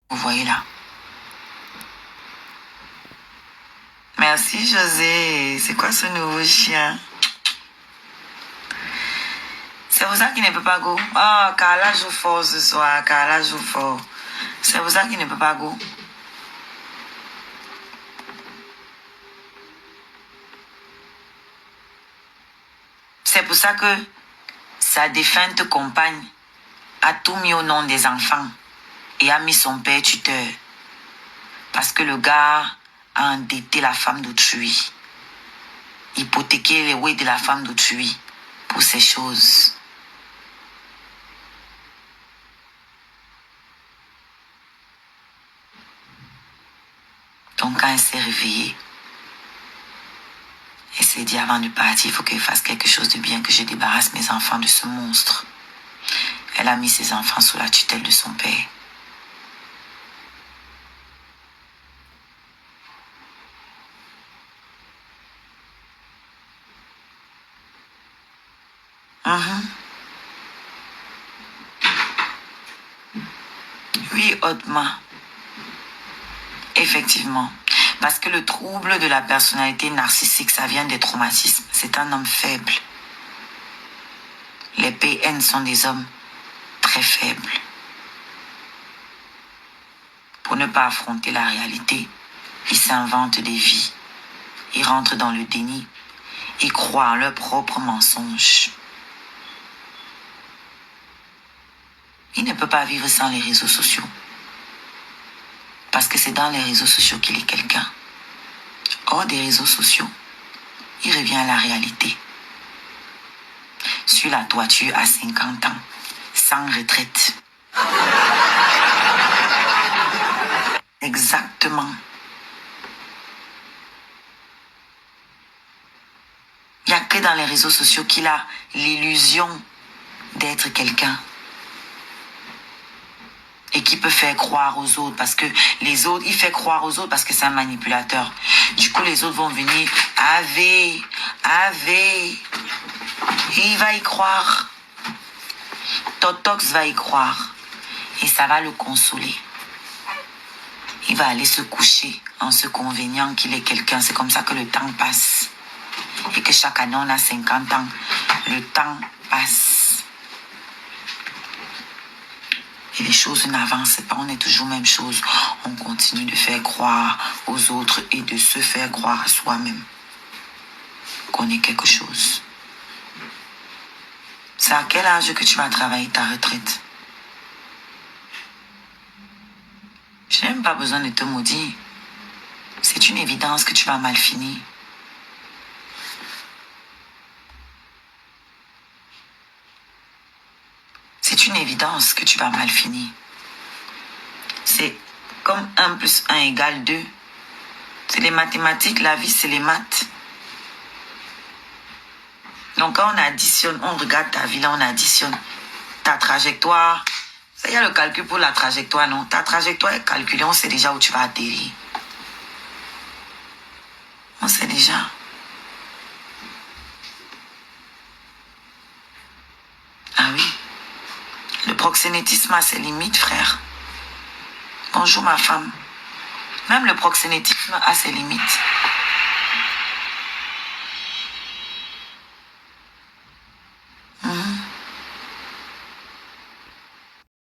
Vous voyez là. Merci José. C'est quoi ce nouveau chien? C'est pour ça qu'il ne peut pas go. Oh, Carla joue fort ce soir. Carla joue fort. C'est pour ça qu'il ne peut pas go. C'est pour ça que sa défunte compagne a tout mis au nom des enfants et a mis son père tuteur. Parce que le gars a endetté la femme d'autrui. Hypothéqué les oui de la femme d'autrui pour ces choses. Donc quand elle s'est réveillée, elle s'est dit avant de partir, il faut qu'elle fasse quelque chose de bien, que je débarrasse mes enfants de ce monstre. Elle a mis ses enfants sous la tutelle de son père. Oui, hautement. Effectivement. Parce que le trouble de la personnalité narcissique, ça vient des traumatismes. C'est un homme faible. Les PN sont des hommes très faibles. Pour ne pas affronter la réalité, ils s'inventent des vies. Ils rentrent dans le déni. Ils croient en leurs propres mensonges. Il ne peut pas vivre sans les réseaux sociaux. Parce que c'est dans les réseaux sociaux qu'il est quelqu'un. Hors des réseaux sociaux, il revient à la réalité. Sur la toiture à 50 ans, sans retraite. Exactement. Il n'y a que dans les réseaux sociaux qu'il a l'illusion d'être quelqu'un. Et qui peut faire croire aux autres parce que les autres, il fait croire aux autres parce que c'est un manipulateur. Du coup, les autres vont venir, Ave, et il va y croire. Totox va y croire et ça va le consoler. Il va aller se coucher en se convaignant qu'il est quelqu'un. C'est comme ça que le temps passe. Et que chaque année, on a 50 ans. Le temps passe. Et les choses n'avancent pas, on est toujours même chose. On continue de faire croire aux autres et de se faire croire à soi-même qu'on est quelque chose. C'est à quel âge que tu vas travailler ta retraite? Je n'ai même pas besoin de te maudire. C'est une évidence que tu vas mal finir. C'est une évidence que tu vas mal finir. C'est comme 1 plus 1 égale 2. C'est les mathématiques, la vie, c'est les maths. Donc quand on additionne, on regarde ta vie, là, on additionne ta trajectoire. Ça, il y a le calcul pour la trajectoire, non? Ta trajectoire est calculée, on sait déjà où tu vas atterrir. On sait déjà. Ah oui. Le proxénétisme a ses limites, frère. Bonjour ma femme. Même le proxénétisme a ses limites.